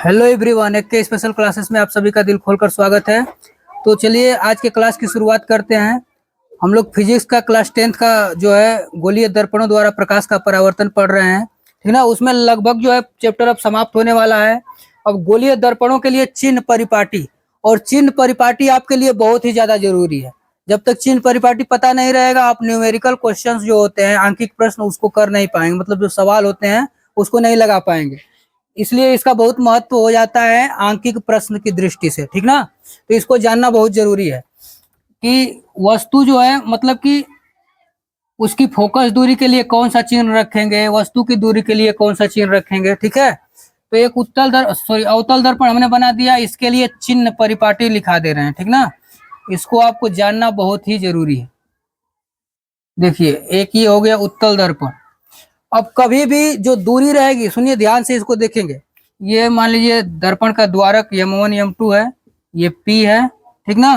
Hello everyone, एक के special classes में आप सभी का दिल खोलकर स्वागत है। तो चलिए आज के क्लास की शुरुआत करते हैं। हम लोग फिजिक्स का क्लास 10th का जो है गोलीय दर्पणों द्वारा प्रकाश का परावर्तन पढ़ रहे हैं, ठीक ना। उसमें लगभग जो है चैप्टर अब समाप्त होने वाला है। अब गोलीय दर्पणों के लिए चिन्ह परिपाटी, और चिन्ह परिपाटी आपके लिए बहुत ही ज्यादा जरूरी है। जब तक चिन्ह परिपाटी पता नहीं रहेगा, आप न्यूमेरिकल क्वेश्चंस जो होते हैं, आंकिक प्रश्न, उसको कर नहीं पाएंगे, मतलब जो सवाल होते हैं उसको नहीं लगा पाएंगे। इसलिए इसका बहुत महत्व हो जाता है आंकिक प्रश्न की दृष्टि से, ठीक ना। तो इसको जानना बहुत जरूरी है कि वस्तु जो है, मतलब कि उसकी फोकस दूरी के लिए कौन सा चिन्ह रखेंगे, वस्तु की दूरी के लिए कौन सा चिन्ह रखेंगे, ठीक है। तो एक अवतल दर्पण हमने बना दिया, इसके लिए चिन्ह परिपाटी लिखा दे रहे हैं, ठीक ना। इसको आपको जानना बहुत ही जरूरी है। देखिए, एक ही हो गया उत्तल दर्पण। अब कभी भी जो दूरी रहेगी, सुनिए ध्यान से, इसको देखेंगे। ये मान लीजिए दर्पण का द्वारक M1 M2 है, ये P है, ठीक ना।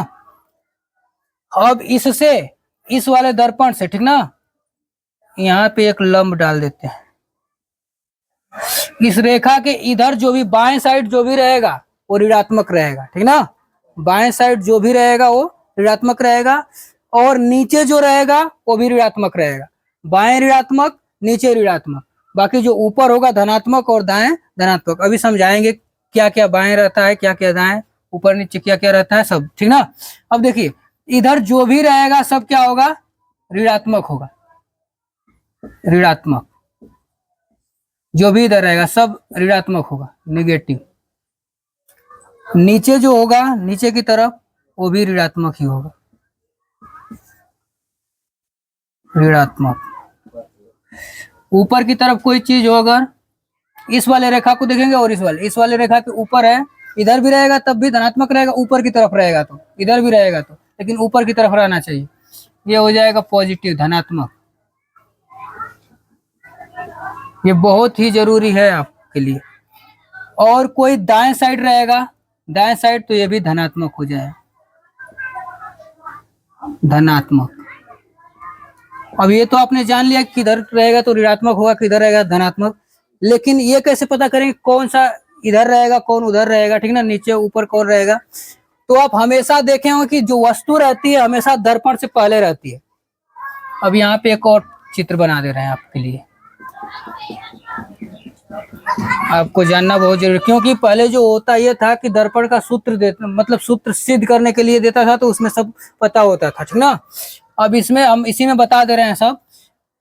अब इससे, इस वाले दर्पण से, ठीक ना, यहाँ पे एक लंब डाल देते हैं। इस रेखा के इधर जो भी बाएं साइड जो भी रहेगा वो ऋणात्मक रहेगा, ठीक ना। बाएं साइड जो भी रहेगा वो ऋणात्मक रहेगा, और नीचे जो रहेगा वो भी ऋणात्मक रहेगा। बाएं ऋणात्मक, नीचे ऋणात्मक, बाकी जो ऊपर होगा धनात्मक और दाएं धनात्मक। अभी समझाएंगे क्या क्या बाएं रहता है, क्या क्या दाएं, ऊपर नीचे क्या क्या रहता है, सब, ठीक ना। अब देखिए, इधर जो भी रहेगा सब क्या होगा, ऋणात्मक होगा। ऋणात्मक जो भी इधर रहेगा सब ऋणात्मक होगा, निगेटिव। नीचे जो होगा, नीचे की तरफ, वो भी ऋणात्मक ही होगा, ऋणात्मक। ऊपर की तरफ कोई चीज हो, अगर इस वाले रेखा को देखेंगे और इस वाले रेखा के ऊपर है, इधर भी रहेगा तब भी धनात्मक रहेगा, ऊपर की तरफ रहेगा तो इधर भी रहेगा तो, लेकिन ऊपर की तरफ रहना चाहिए। ये हो जाएगा पॉजिटिव, धनात्मक। ये बहुत ही जरूरी है आपके लिए। और कोई दाएं साइड रहेगा, दाएं साइड, तो ये भी धनात्मक हो जाएगा, धनात्मक। अब ये तो आपने जान लिया किधर रहेगा तो ऋणात्मक होगा, किधर रहेगा धनात्मक। लेकिन ये कैसे पता करेंगे कौन सा इधर रहेगा कौन उधर रहेगा, ठीक ना, नीचे ऊपर कौन रहेगा। तो आप हमेशा देखे हो कि जो वस्तु रहती है हमेशा दर्पण से पहले रहती है। अब यहाँ पे एक और चित्र बना दे रहे हैं आपके लिए, आपको जानना बहुत जरूरी, क्योंकि पहले जो होता ये था कि दर्पण का सूत्र देता, मतलब सूत्र सिद्ध करने के लिए देता था, तो उसमें सब पता होता था, ठीक ना। अब इसमें हम इसी में बता दे रहे हैं सब।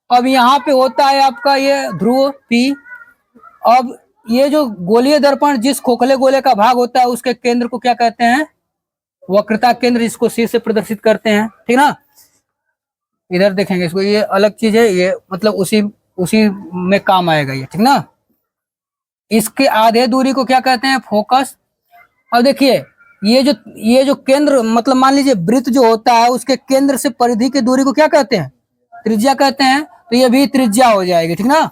अब यहाँ पे होता है आपका ये ध्रुव P। अब ये जो गोलीय दर्पण, जिस खोखले गोले का भाग होता है उसके केंद्र को क्या कहते हैं, वक्रता केंद्र, जिसको C से प्रदर्शित करते हैं, ठीक ना। इधर देखेंगे इसको, ये अलग चीज है, ये मतलब उसी उसी में काम आएगा ये, ठीक ना। इसके आधे दूरी को क्या कहते हैं, फोकस। अब देखिए, ये जो केंद्र, मतलब मान लीजिए वृत्त जो होता है उसके केंद्र से परिधि की दूरी को क्या कहते हैं, त्रिज्या कहते हैं। तो ये भी त्रिज्या हो जाएगी, ठीक ना।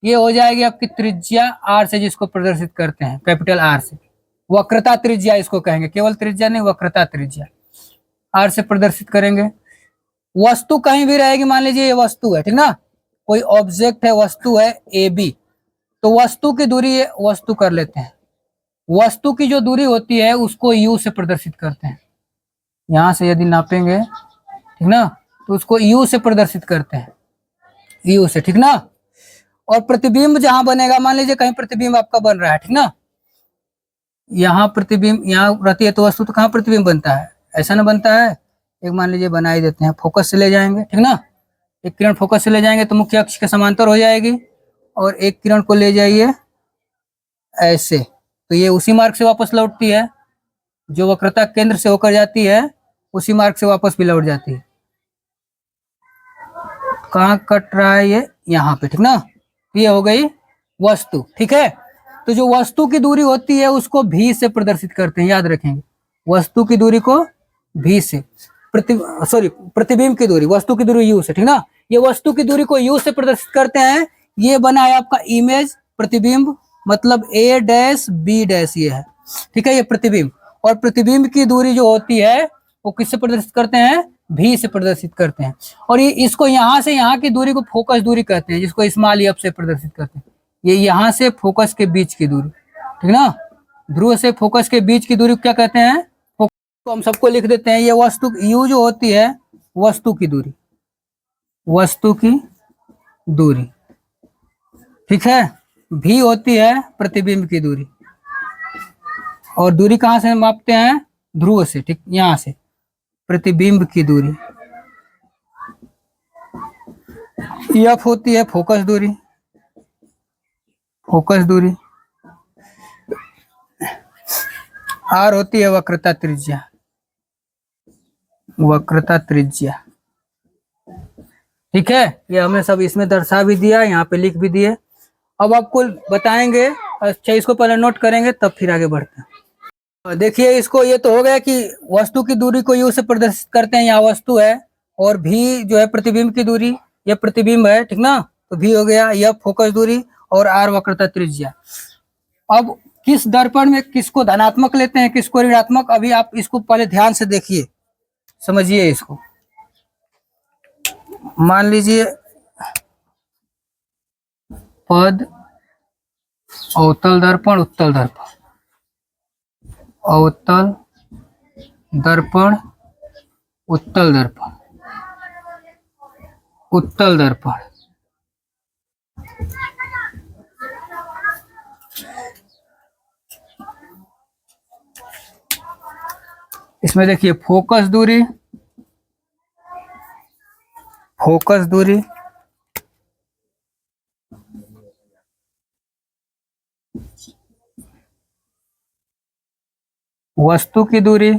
ये हो जाएगी आपकी त्रिज्या R से, जिसको प्रदर्शित करते हैं कैपिटल R से। वक्रता त्रिज्या इसको कहेंगे, केवल त्रिज्या नहीं, वक्रता त्रिज्या R से प्रदर्शित करेंगे। वस्तु कहीं भी रहेगी, मान लीजिए ये वस्तु है, ठीक ना, कोई ऑब्जेक्ट है, वस्तु है AB, तो वस्तु की दूरी, वस्तु कर लेते हैं, वस्तु की जो दूरी होती है उसको U से प्रदर्शित करते हैं। यहां से यदि नापेंगे, ठीक ना, तो उसको U से प्रदर्शित करते हैं, U से, ठीक ना। और प्रतिबिंब जहां बनेगा, मान लीजिए कहीं प्रतिबिंब आपका बन रहा है, ठीक ना, यहाँ प्रतिबिंब यहाँ रहती है तो वस्तु, तो कहाँ प्रतिबिंब बनता है, ऐसा ना बनता है। एक मान लीजिए बना ही देते हैं, फोकस से ले जाएंगे, ठीक ना। एक किरण फोकस से ले जाएंगे तो मुख्य अक्ष के समांतर हो जाएगी, और एक किरण को ले जाइए ऐसे, तो ये उसी मार्ग से वापस लौटती है, जो वक्रता केंद्र से होकर जाती है उसी मार्ग से वापस भी लौट जाती है। कहाँ कट रहा है ये, यहाँ पे, ठीक ना। ये हो गई वस्तु, ठीक है। तो जो वस्तु की दूरी होती है उसको V से प्रदर्शित करते हैं, याद रखेंगे, वस्तु की दूरी को V से, प्रतिबिंब की दूरी, वस्तु की दूरी U से, ठीक ना। ये वस्तु की दूरी को U से प्रदर्शित करते हैं। ये बना है आपका इमेज, प्रतिबिंब, मतलब A', B', ये है, ठीक है, ये प्रतिबिंब। और प्रतिबिंब की दूरी जो होती है वो किससे प्रदर्शित करते हैं, V से प्रदर्शित करते हैं। और ये इसको यहाँ से यहाँ की दूरी को फोकस दूरी कहते हैं, जिसको स्मॉल f से प्रदर्शित करते हैं। ये यहाँ से फोकस के बीच की दूरी, ठीक ना, ध्रुव से फोकस के बीच की दूरी को क्या कहते हैं? फोकस को हम सबको लिख देते हैं, ये वस्तु यू जो होती है वस्तु की दूरी, वस्तु की दूरी, ठीक है। भी होती है प्रतिबिंब की दूरी, और दूरी कहाँ से मापते हैं? ध्रुव से, ठीक, यहां से प्रतिबिंब की दूरी। एफ होती है फोकस दूरी, फोकस दूरी। आर होती है वक्रता त्रिज्या, वक्रता त्रिज्या, ठीक है। ये हमने सब इसमें दर्शा भी दिया, यहाँ पे लिख भी दिए। अब आपको बताएंगे, अच्छा इसको पहले नोट करेंगे तब फिर आगे बढ़ते हैं। देखिए इसको, ये तो हो गया कि वस्तु की दूरी को यू से प्रदर्शित करते हैं, यहाँ वस्तु है, और भी जो है प्रतिबिंब की दूरी, ये प्रतिबिंब है, ठीक ना। तो भी हो गया, यह फोकस दूरी, और आर वक्रता त्रिज्या। अब किस दर्पण में किसको धनात्मक लेते हैं, किसको ऋणात्मक, अभी आप इसको पहले ध्यान से देखिए, समझिए इसको। मान लीजिए पद, अवतल दर्पण, उत्तल दर्पण, अवतल दर्पण, उत्तल दर्पण, उत्तल दर्पण। इसमें देखिए फोकस दूरी, फोकस दूरी, वस्तु की दूरी,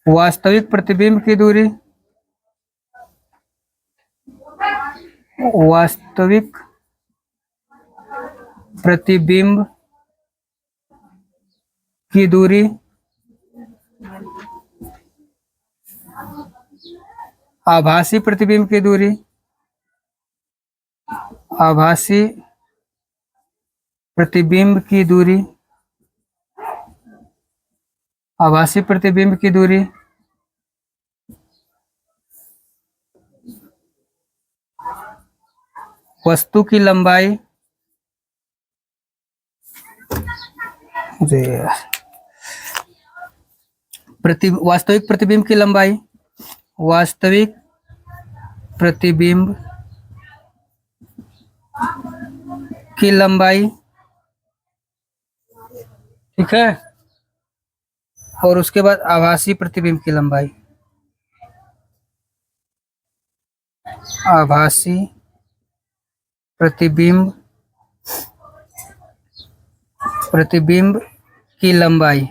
वास्तविक प्रतिबिंब की दूरी, वास्तविक प्रतिबिंब की दूरी, आभासी प्रतिबिंब की दूरी, आभासी प्रतिबिंब की दूरी, आभासी प्रतिबिंब की दूरी, वस्तु की लंबाई, वास्तविक प्रतिबिंब की लंबाई, वास्तविक प्रतिबिंब की लंबाई, ठीक है। और उसके बाद आभासी प्रतिबिंब की लंबाई, आभासी प्रतिबिंब, प्रतिबिंब की लंबाई,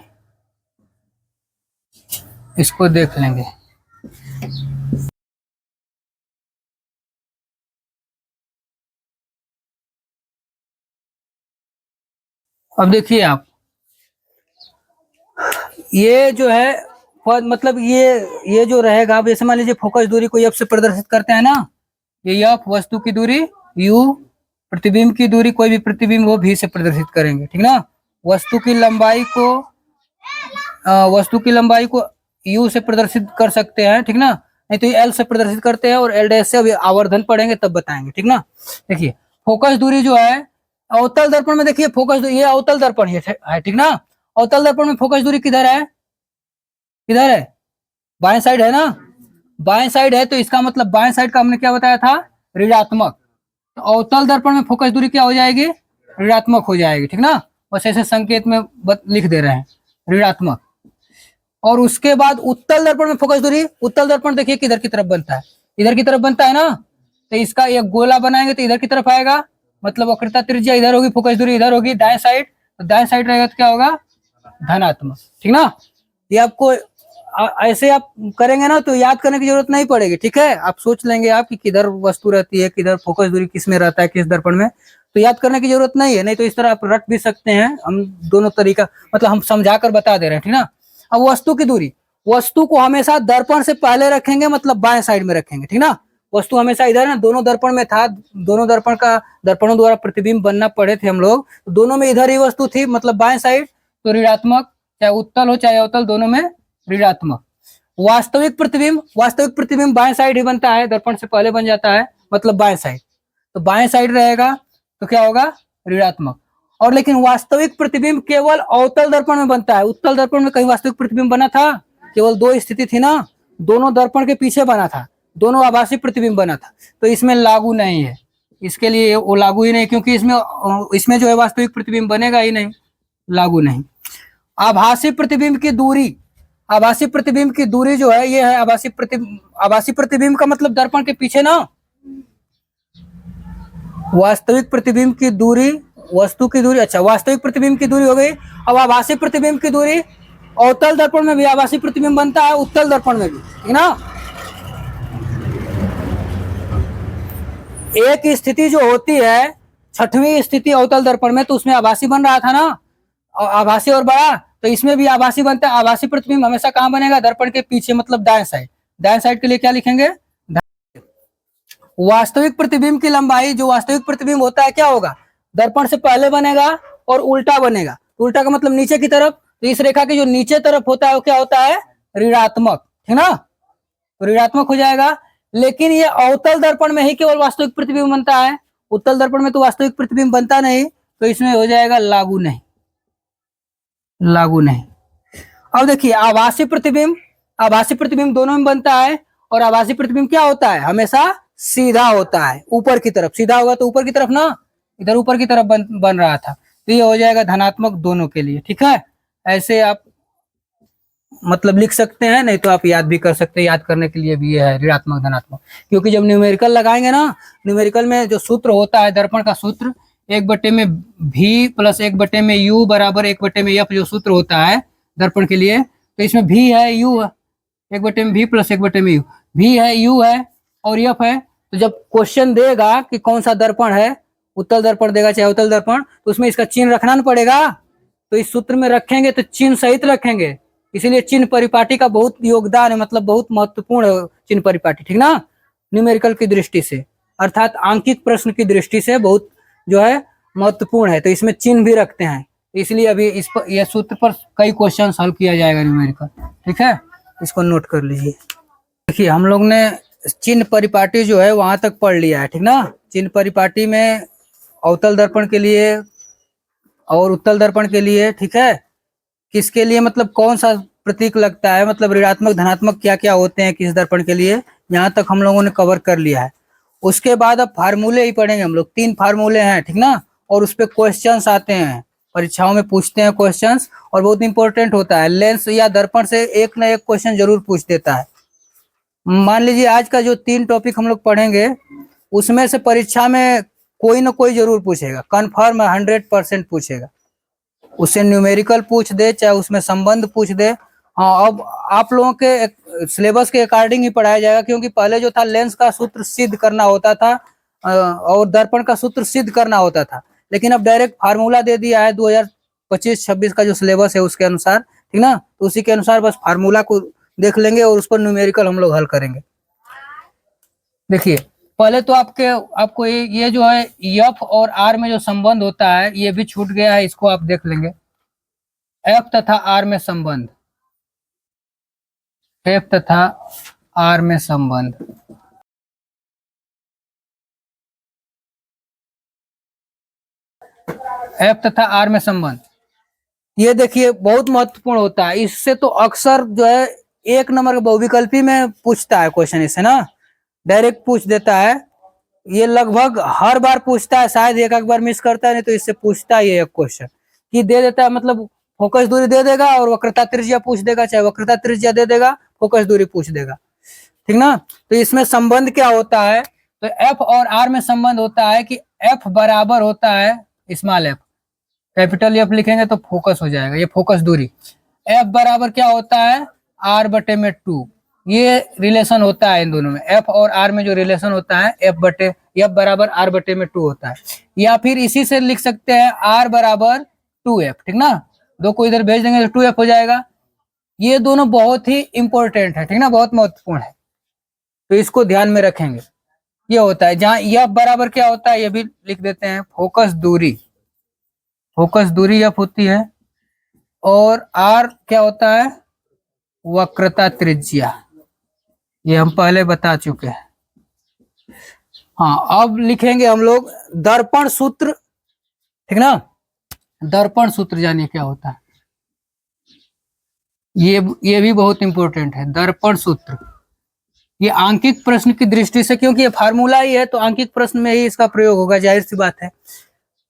इसको देख लेंगे। अब देखिए आप, ये जो है मतलब ये जो रहेगा, जैसे मान लीजिए फोकस दूरी को एफ से प्रदर्शित करते हैं ना, ये एफ वस्तु की दूरी, यू प्रतिबिंब की दूरी, कोई भी प्रतिबिंब हो भी से प्रदर्शित करेंगे, ठीक ना। वस्तु की लंबाई को वस्तु की लंबाई को यू से प्रदर्शित कर सकते हैं, ठीक ना, नहीं तो ये एल से प्रदर्शित करते हैं, और एल डैश से अभी आवर्धन पढ़ेंगे तब बताएंगे, ठीक ना। देखिए फोकस दूरी जो है अवतल दर्पण में, देखिए फोकस, ये अवतल दर्पण है, ठीक ना। अवतल दर्पण में फोकस दूरी किधर है? किधर है? बाएं साइड है ना, बाएं साइड है, तो इसका मतलब बाएं साइड का हमने क्या बताया था? ऋणात्मक। तो अवतल दर्पण में फोकस दूरी क्या हो जाएगी? ऋणात्मक हो जाएगी, ठीक ना। बस ऐसे संकेत में लिख दे रहे हैं, ऋणात्मक। और उसके बाद उत्तल दर्पण में फोकस दूरी, उत्तल दर्पण देखिए किधर की तरफ बनता है, इधर की तरफ बनता है ना, तो इसका एक गोला बनाएंगे तो इधर की तरफ आएगा, मतलब वक्रता त्रिज्या इधर होगी, फोकस दूरी इधर होगी, दाएं साइड, तो दाएं साइड रहेगा तो क्या होगा? धनात्मक, ठीक ना। ये आपको ऐसे आप करेंगे ना तो याद करने की जरूरत नहीं पड़ेगी, ठीक है। आप सोच लेंगे आप कि किधर वस्तु रहती है, किधर फोकस दूरी किस में रहता है, किस दर्पण में, तो याद करने की जरूरत नहीं है। नहीं तो इस तरह आप रट भी सकते हैं, हम दोनों तरीका मतलब हम समझा कर बता दे रहे हैं, ठीक ना। अब वस्तु की दूरी, वस्तु को हमेशा दर्पण से पहले रखेंगे, मतलब बाएं साइड में रखेंगे, ठीक ना। वस्तु हमेशा इधर ना, दोनों दर्पण में था, दोनों दर्पण का दर्पणों द्वारा प्रतिबिंब बनना पड़े थे हम लोग, दोनों में इधर ही वस्तु थी, मतलब बाएं साइड, तो ऋणात्मक, चाहे उत्तल हो चाहे अवतल, दोनों में ऋणात्मक। वास्तविक प्रतिबिंब बाएं साइड ही बनता है, दर्पण से पहले बन जाता है, मतलब बाएं साइड। तो बाएं साइड रहेगा तो क्या होगा, ऋणात्मक। और लेकिन वास्तविक प्रतिबिंब केवल अवतल दर्पण में बनता है। उत्तल दर्पण में कहीं वास्तविक प्रतिबिंब बना था? केवल दो स्थिति थी ना, दोनों दर्पण के पीछे बना था, दोनों आभासी प्रतिबिंब बना था, तो इसमें लागू नहीं है, इसके लिए वो लागू ही नहीं, क्योंकि इसमें जो है वास्तविक प्रतिबिंब बनेगा ही नहीं, लागू नहीं। आभासी प्रतिबिंब की दूरी, आभासी प्रतिबिंब की दूरी जो है ये है आभासी प्रतिबिंब का मतलब दर्पण के पीछे ना, वास्तविक प्रतिबिंब की दूरी, वस्तु की दूरी, अच्छा वास्तविक प्रतिबिंब की दूरी हो गई। अब आभासी प्रतिबिंब की दूरी, अवतल दर्पण में भी आभासी प्रतिबिंब बनता है, उत्तल दर्पण में भी, ठीक ना। एक स्थिति जो होती है, छठवीं स्थिति अवतल दर्पण में, तो उसमें आभासी बन रहा था ना, आभासी और बड़ा, तो इसमें भी आभासी बनता है। आभासी प्रतिबिंब हमेशा कहां बनेगा, दर्पण के पीछे, मतलब दाएं साइड। दाएं साइड के लिए क्या लिखेंगे, वास्तविक प्रतिबिंब की लंबाई, जो वास्तविक प्रतिबिंब होता है क्या होगा, दर्पण से पहले बनेगा और उल्टा बनेगा। उल्टा का मतलब नीचे की तरफ, तो इस रेखा की जो नीचे तरफ होता है वो क्या होता है, ऋणात्मक, है ना, तो ऋणात्मक हो जाएगा। लेकिन ये अवतल दर्पण में ही केवल वास्तविक प्रतिबिंब बनता है, उत्तल दर्पण में तो वास्तविक प्रतिबिंब बनता नहीं, तो इसमें हो जाएगा लागू नहीं, लागू नहीं। अब देखिए आभासी प्रतिबिंब दोनों में बनता है, और आभासी प्रतिबिंब क्या होता है, हमेशा सीधा होता है, ऊपर की तरफ, सीधा होगा तो ऊपर की तरफ ना, इधर ऊपर की तरफ बन रहा था, तो ये हो जाएगा धनात्मक दोनों के लिए, ठीक है। ऐसे आप मतलब लिख सकते हैं, नहीं तो आप याद भी कर सकते हैं, याद करने के लिए भी ये है ऋणात्मक धनात्मक। क्योंकि जब न्यूमेरिकल लगाएंगे ना, न्यूमेरिकल में जो सूत्र होता है दर्पण का सूत्र, 1/में भी प्लस 1/में यू बराबर 1/में एफ, जो सूत्र होता है दर्पण के लिए, तो इसमें भी है यू है, 1/में भी प्लस 1/में यू, भी है यू है और एफ है। तो जब क्वेश्चन देगा कि कौन सा दर्पण है, उत्तल दर्पण देगा चाहे अवतल दर्पण, तो उसमें इसका चिन्ह रखना ना पड़ेगा, तो इस सूत्र में रखेंगे तो चिन्ह सहित रखेंगे, इसीलिए चिन्ह परिपाटी का बहुत योगदान है, मतलब बहुत महत्वपूर्ण है चिन्ह परिपाटी, ठीक ना, न्यूमेरिकल की दृष्टि से, अर्थात आंकिक प्रश्न की दृष्टि से बहुत जो है महत्वपूर्ण है, तो इसमें चिन्ह भी रखते हैं, इसलिए अभी इस पर यह सूत्र पर कई क्वेश्चन हल किया जाएगा न्यूमेरिकल, ठीक है, इसको नोट कर लीजिए। देखिए हम लोग ने चिन्ह परिपाटी जो है वहां तक पढ़ लिया है, ठीक ना। चिन्ह परिपाटी में अवतल दर्पण के लिए और उत्तल दर्पण के लिए, ठीक है, किसके लिए मतलब कौन सा प्रतीक लगता है, मतलब ऋणात्मक धनात्मक क्या क्या होते हैं किस दर्पण के लिए, यहाँ तक हम लोगों ने कवर कर लिया है। उसके बाद अब फार्मूले ही पढ़ेंगे हम लोग, 3 फार्मूले हैं, ठीक ना, और उस पर क्वेश्चंस आते हैं, परीक्षाओं में पूछते हैं क्वेश्चंस, और बहुत इंपॉर्टेंट होता है, लेंस या दर्पण से एक ना एक क्वेश्चन जरूर पूछ देता है। मान लीजिए आज का जो 3 टॉपिक हम लोग पढ़ेंगे, उसमें से परीक्षा में कोई ना कोई जरूर पूछेगा, कन्फर्म 100% पूछेगा, उससे न्यूमेरिकल पूछ दे चाहे उसमें संबंध पूछ दे। हाँ, अब आप लोगों के सिलेबस के अकॉर्डिंग ही पढ़ाया जाएगा, क्योंकि पहले जो था लेंस का सूत्र सिद्ध करना होता था और दर्पण का सूत्र सिद्ध करना होता था, लेकिन अब डायरेक्ट फार्मूला दे दिया है 2025-26 का जो सिलेबस है उसके अनुसार, ठीक ना, तो उसी के अनुसार बस फार्मूला को देख लेंगे और उस पर न्यूमेरिकल हम लोग हल करेंगे। देखिए पहले तो आपको ये जो है एफ और आर में जो संबंध होता है ये भी छूट गया है, इसको आप देख लेंगे। एफ तथा आर में संबंध, एफ तथा आर में संबंध, एफ तथा आर में संबंध, ये देखिए बहुत महत्वपूर्ण होता है। इससे तो अक्सर जो है 1 नंबर के बहुविकल्पी में पूछता है क्वेश्चन, इससे ना डायरेक्ट पूछ देता है, ये लगभग हर बार पूछता है, शायद एक बार मिस करता है, नहीं तो इससे पूछता ही है एक क्वेश्चन कि दे देता है, मतलब फोकस दूरी दे देगा और वक्रता त्रिज्या पूछ देगा, चाहे वक्रता त्रिज्या दे देगा, फोकस दूरी पूछ देगा, ठीक ना। तो इसमें संबंध क्या होता है, तो एफ और आर में संबंध होता है कि एफ बराबर होता है स्मॉल एफ, कैपिटल एफ लिखेंगे तो फोकस हो जाएगा, ये फोकस दूरी। एफ बराबर क्या होता है, r/2, ये रिलेशन होता है इन दोनों में, एफ और आर में जो रिलेशन होता है एफ बराबर r/2 होता है, या फिर इसी से लिख सकते हैं r बराबर 2f, ठीक ना, 2 को इधर भेज देंगे तो 2f हो जाएगा। ये दोनों बहुत ही इंपॉर्टेंट है, ठीक ना, बहुत महत्वपूर्ण है, तो इसको ध्यान में रखेंगे। ये होता है जहां एफ बराबर क्या होता है ये भी लिख देते हैं, फोकस दूरी, फोकस दूरी एफ होती है, और आर क्या होता है, वक्रता त्रिज्या, ये हम पहले बता चुके हैं। हाँ, अब लिखेंगे हम लोग दर्पण सूत्र, ठीक ना। दर्पण सूत्र जानिए क्या होता है, ये भी बहुत इंपॉर्टेंट है। दर्पण सूत्र ये आंकिक प्रश्न की दृष्टि से, क्योंकि ये फार्मूला ही है तो आंकिक प्रश्न में ही इसका प्रयोग होगा, जाहिर सी बात है।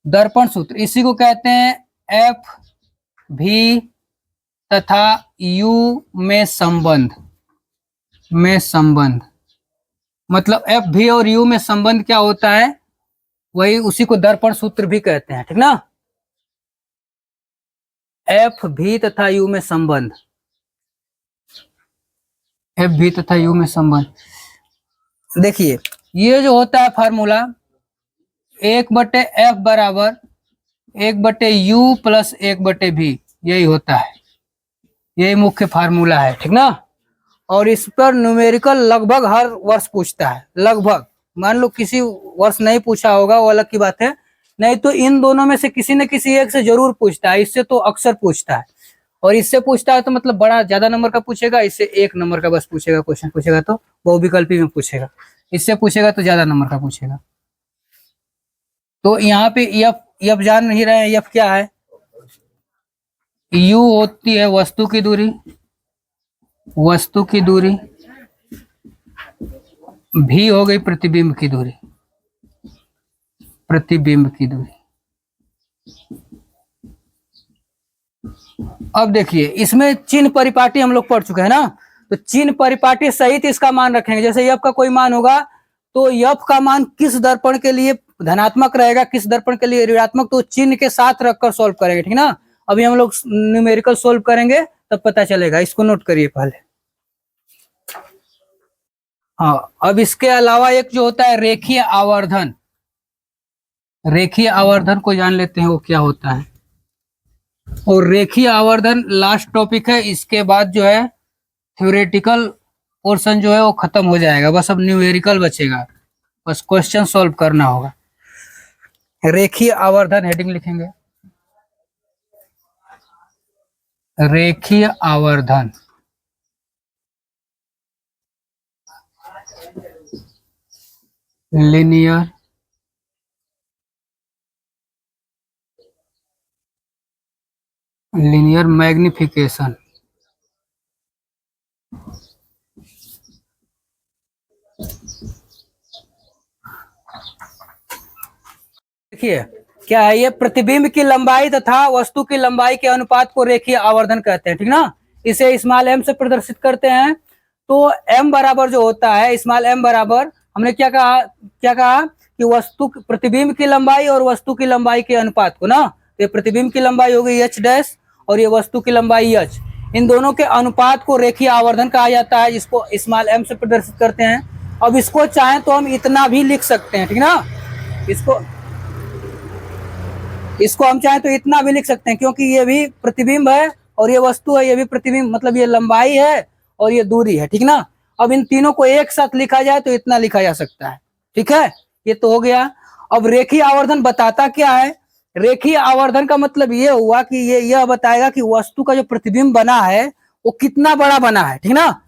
दर्पण सूत्र इसी को कहते हैं एफ भी तथा यू में संबंध, मतलब एफ भी और यू में संबंध क्या होता है, वही उसी को दर्पण सूत्र भी कहते हैं, ठीक ना। एफ भी तथा यू में संबंध, एफ भी तथा यू में संबंध। देखिए ये जो होता है फार्मूला 1/f बराबर 1/u प्लस 1/v, यही होता है, यही मुख्य फार्मूला है, ठीक ना। और इस पर न्यूमेरिकल लगभग हर वर्ष पूछता है, लगभग। मान लो किसी वर्ष नहीं पूछा होगा, वो अलग की बात है, नहीं तो इन दोनों में से किसी न किसी एक से जरूर पूछता है। इससे तो अक्सर पूछता है, और इससे पूछता है तो मतलब बड़ा ज्यादा नंबर का पूछेगा, इससे 1 नंबर का बस पूछेगा, क्वेश्चन पूछेगा तो बहुविकल्पी में पूछेगा, इससे पूछेगा तो ज्यादा नंबर का पूछेगा। तो यहाँ पे यफ जान नहीं रहे हैं, यफ क्या है, यू होती है वस्तु की दूरी, भी हो गई प्रतिबिंब की दूरी, अब देखिए इसमें चिन्ह परिपाटी हम लोग पढ़ चुके हैं ना, तो चिन्ह परिपाटी सहित इसका मान रखेंगे। जैसे यफ का कोई मान होगा तो यफ का मान किस दर्पण के लिए धनात्मक रहेगा, किस दर्पण के लिए ऋणात्मक, तो चिन्ह के साथ रखकर सॉल्व करेंगे, ठीक ना। अभी हम लोग न्यूमेरिकल सॉल्व करेंगे तब पता चलेगा, इसको नोट करिए पहले। हाँ, अब इसके अलावा एक जो होता है रेखीय आवर्धन, रेखीय आवर्धन को जान लेते हैं वो क्या होता है। और रेखीय आवर्धन लास्ट टॉपिक है, इसके बाद जो है थ्योरेटिकल पोर्शन जो है वो खत्म हो जाएगा, बस अब न्यूमेरिकल बचेगा, बस क्वेश्चन सॉल्व करना होगा। रेखीय आवर्धन हेडिंग लिखेंगे, रेखीय आवर्धन, लीनियर मैग्निफिकेशन। देखिए क्या है, ये प्रतिबिंब की लंबाई तथा वस्तु की लंबाई के अनुपात को रेखीय आवर्धन कहते हैं, ठीक ना। इसे स्मॉल m से प्रदर्शित करते हैं। तो m बराबर जो होता है, स्मॉल m बराबर, हमने क्या कहा कि वस्तु प्रतिबिंब की लंबाई और वस्तु की लंबाई के अनुपात को ना, तो प्रतिबिंब की लंबाई हो गई h डैश और ये वस्तु की लंबाई h, इन दोनों के अनुपात को रेखीय आवर्धन कहा जाता है, जिसको स्मॉल m से प्रदर्शित करते हैं। अब इसको चाहें तो हम इतना भी लिख सकते हैं, ठीक ना। इसको हम चाहें तो इतना भी लिख सकते हैं, क्योंकि ये भी प्रतिबिंब है और ये वस्तु है, ये भी प्रतिबिंब, मतलब ये लंबाई है और ये दूरी है, ठीक ना। अब इन तीनों को एक साथ लिखा जाए तो इतना लिखा जा सकता है, ठीक है, ये तो हो गया। अब रेखीय आवर्धन बताता क्या है, रेखीय आवर्धन का मतलब ये हुआ कि ये यह बताएगा कि वस्तु का जो प्रतिबिंब बना है वो कितना बड़ा बना है, ठीक ना।